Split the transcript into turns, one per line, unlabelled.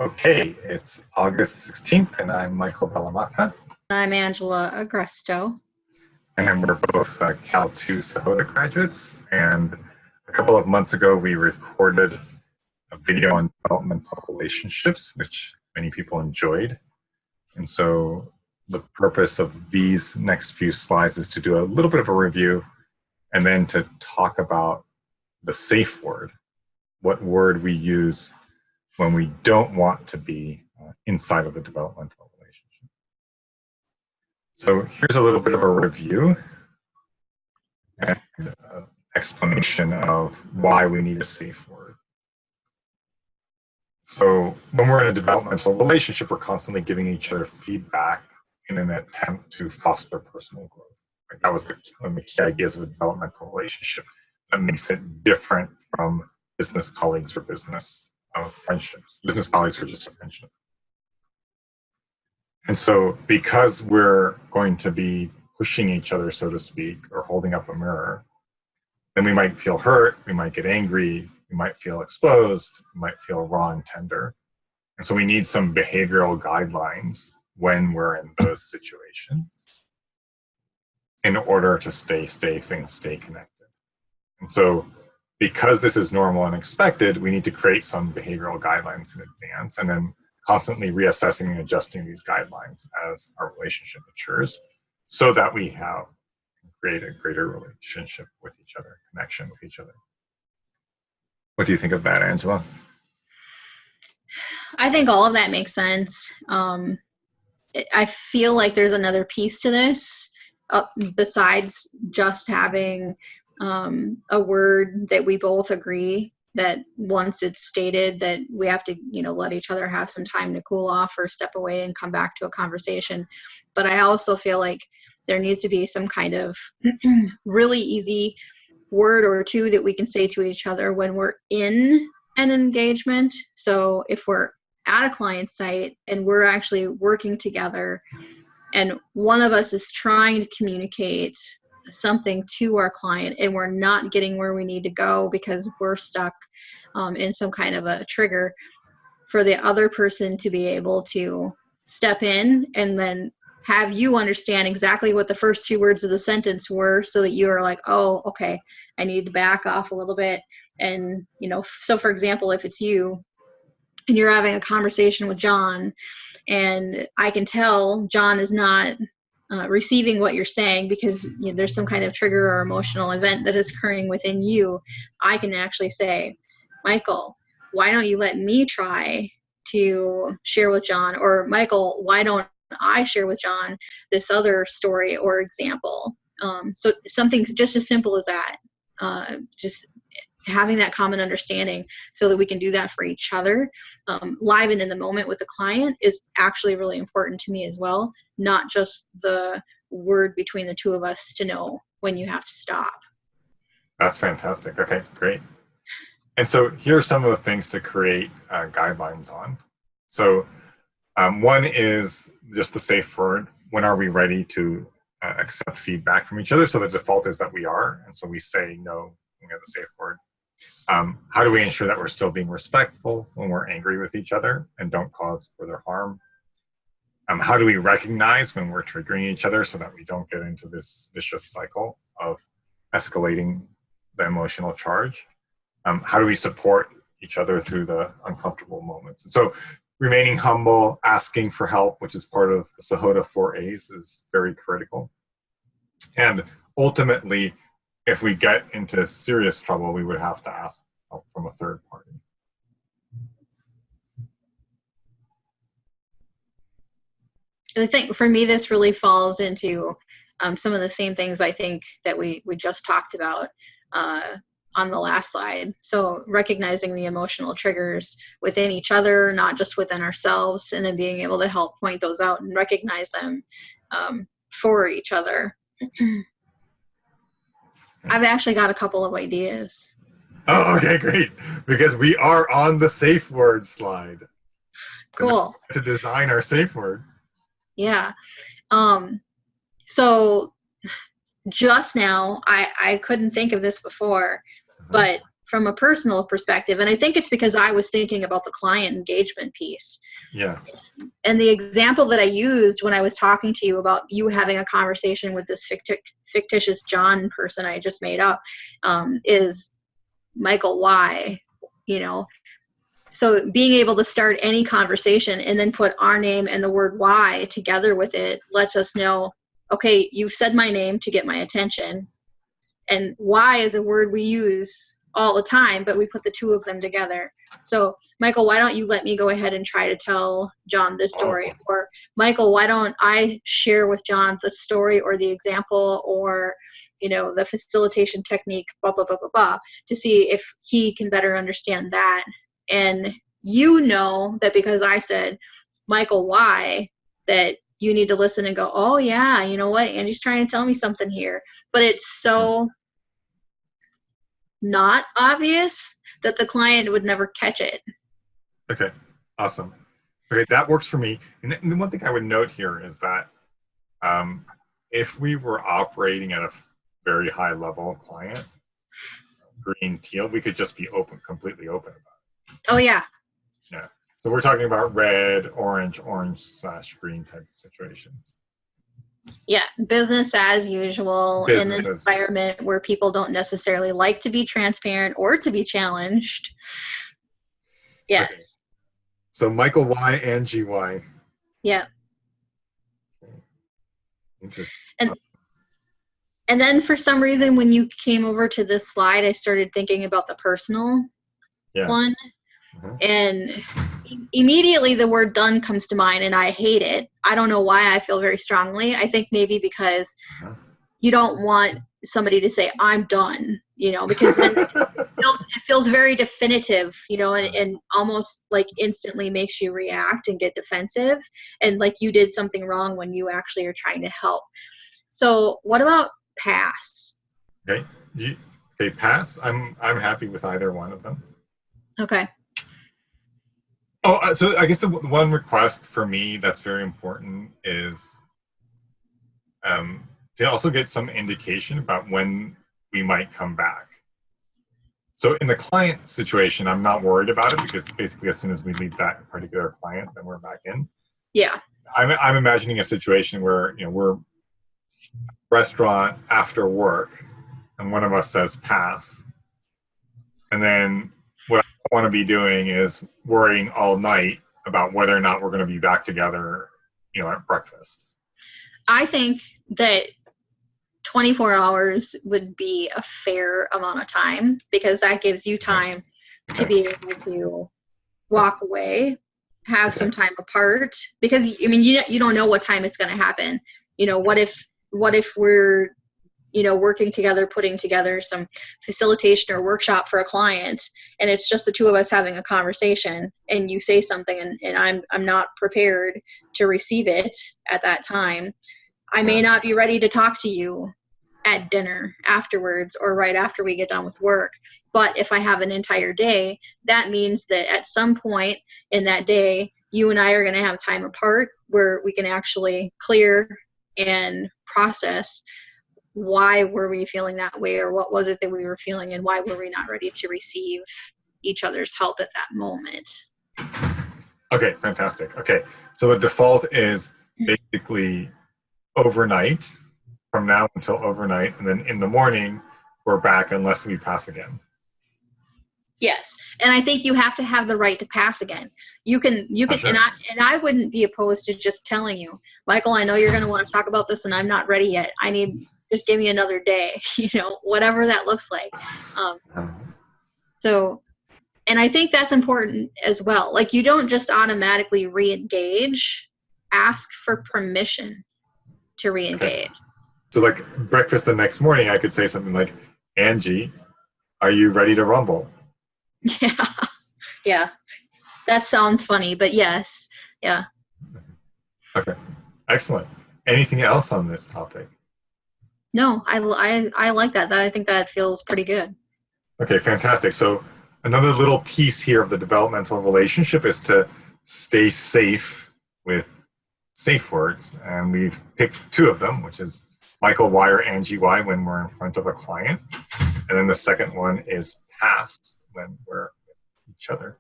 Okay, it's August 16th, and I'm Michael Bellamata,
I'm Angela Agresto.
and we're both Cal 2 Sahota graduates. And a couple of months ago, we recorded a video on developmental relationships, which many people enjoyed. And so the purpose of these next few slides is to do a little bit of a review and then to talk about the safe word, what word we use when we don't want to be inside of the developmental relationship. So here's a little bit of a review and explanation of why we need a safe word. So when we're in a developmental relationship, we're constantly giving each other feedback in an attempt to foster personal growth. That was one of the key ideas of a developmental relationship that makes it different from business colleagues or business friendships. Business colleagues are just a friendship. And so because we're going to be pushing each other, so to speak, or holding up a mirror, then we might feel hurt, we might get angry, we might feel exposed, we might feel raw and tender. And so we need some behavioral guidelines when we're in those situations in order to stay safe and stay connected. And so because this is normal and expected, we need to create some behavioral guidelines in advance and then constantly reassessing and adjusting these guidelines as our relationship matures so that we have create a greater relationship with each other, connection with each other. What do you think of that, Angela?
I think all of that makes sense. I feel like there's another piece to this besides just having a word that we both agree that once it's stated that we have to, let each other have some time to cool off or step away and come back to a conversation. But I also feel like there needs to be some kind of really easy word or two that we can say to each other when we're in an engagement. So if we're at a client site and we're actually working together and one of us is trying to communicate something to our client and we're not getting where we need to go because we're stuck in some kind of a trigger, for the other person to be able to step in and then have you understand exactly what the first two words of the sentence were so that you are like, oh, okay, I need to back off a little bit. And, so for example, if it's you and you're having a conversation with John and I can tell John is not receiving what you're saying because there's some kind of trigger or emotional event that is occurring within you, I can actually say, Michael, why don't you let me try to share with John? Or Michael, why don't I share with John this other story or example? So something just as simple as that, just having that common understanding so that we can do that for each other live and in the moment with the client is actually really important to me as well, not just the word between the two of us to know when you have to stop.
That's fantastic. Okay, great. And so here are some of the things to create guidelines on. So one is just the safe word. When are we ready to accept feedback from each other? So the default is that we are, and so we say no when we have the safe word. How do we ensure that we're still being respectful when we're angry with each other and don't cause further harm? How do we recognize when we're triggering each other so that we don't get into this vicious cycle of escalating the emotional charge? How do we support each other through the uncomfortable moments? And so remaining humble, asking for help, which is part of the Sahota 4A's, is very critical. And ultimately, if we get into serious trouble, we would have to ask help from a third party.
I think for me, this really falls into some of the same things I think that we just talked about on the last slide. So recognizing the emotional triggers within each other, not just within ourselves, and then being able to help point those out and recognize them for each other. I've actually got a couple of ideas.
Oh, okay, great. Because we are on the safe word slide.
Cool.
To design our safe word.
Yeah. So just now, I couldn't think of this before, but from a personal perspective. And I think it's because I was thinking about the client engagement piece.
Yeah.
And the example that I used when I was talking to you about you having a conversation with this fictitious John person I just made up, is Michael Y, you know. So being able to start any conversation and then put our name and the word why together with it lets us know, okay, you've said my name to get my attention. And why is a word we use all the time, but we put the two of them together. So, Michael, why don't you let me go ahead and try to tell John this story? Or, Michael, why don't I share with John the story or the example or, you know, the facilitation technique, blah, blah, blah, blah, blah, to see if he can better understand that. And you know that because I said, Michael, why, that you need to listen and go, oh, yeah, you know what? Angie's trying to tell me something here. But it's so not obvious that the client would never catch it.
Okay, awesome. Okay, that works for me. And the one thing I would note here is that if we were operating at a very high level client, green, teal, we could just be completely open about it.
Oh, yeah.
Yeah. So we're talking about red, orange/green type of situations.
Yeah, business as usual in an environment where people don't necessarily like to be transparent or to be challenged. Yes.
Okay. So Michael Y, Angie Y.
Yeah.
Okay. Interesting.
And then for some reason, when you came over to this slide, I started thinking about the personal one. Mm-hmm. And immediately the word done comes to mind, and I hate it. I don't know why I feel very strongly. I think maybe because you don't want somebody to say, I'm done, you know, because then it feels very definitive, you know, and almost like instantly makes you react and get defensive. And like you did something wrong when you actually are trying to help. So what about pass?
Okay. Okay, pass. I'm happy with either one of them.
Okay.
Oh, so I guess the one request for me that's very important is to also get some indication about when we might come back. So in the client situation, I'm not worried about it because basically as soon as we leave that particular client, then we're back in.
Yeah.
I'm imagining a situation where, you know, we're restaurant after work and one of us says pass. And then what I want to be doing is worrying all night about whether or not we're going to be back together, you know, at breakfast. I
think that 24 hours would be a fair amount of time because that gives you time to be able to walk away, have some time apart, because I mean you don't know what time it's going to happen. You know, what if we're, you know, working together, putting together some facilitation or workshop for a client, and it's just the two of us having a conversation, and you say something and I'm not prepared to receive it at that time. I may not be ready to talk to you at dinner afterwards or right after we get done with work. But if I have an entire day, that means that at some point in that day, you and I are going to have time apart where we can actually clear and process why were we feeling that way, or what was it that we were feeling, and why were we not ready to receive each other's help at that moment.
Okay, fantastic. Okay, so the default is basically overnight, from now until overnight, and then in the morning we're back unless we pass again.
Yes, and I think you have to have the right to pass again. You can, sure. and I wouldn't be opposed to just telling you, Michael, I know you're going to want to talk about this, and I'm not ready yet. Just give me another day, you know, whatever that looks like. So, and I think that's important as well. Like, you don't just automatically re-engage. Ask for permission to re-engage. Okay.
So like breakfast the next morning, I could say something like, Angie, are you ready to rumble?
Yeah. Yeah. That sounds funny, but yes. Yeah.
Okay. Excellent. Anything else on this topic?
No, I like that. I think that feels pretty good.
Okay, fantastic. So another little piece here of the developmental relationship is to stay safe with safe words. And we've picked two of them, which is Michael Y or Angie Y when we're in front of a client. And then the second one is past when we're with each other.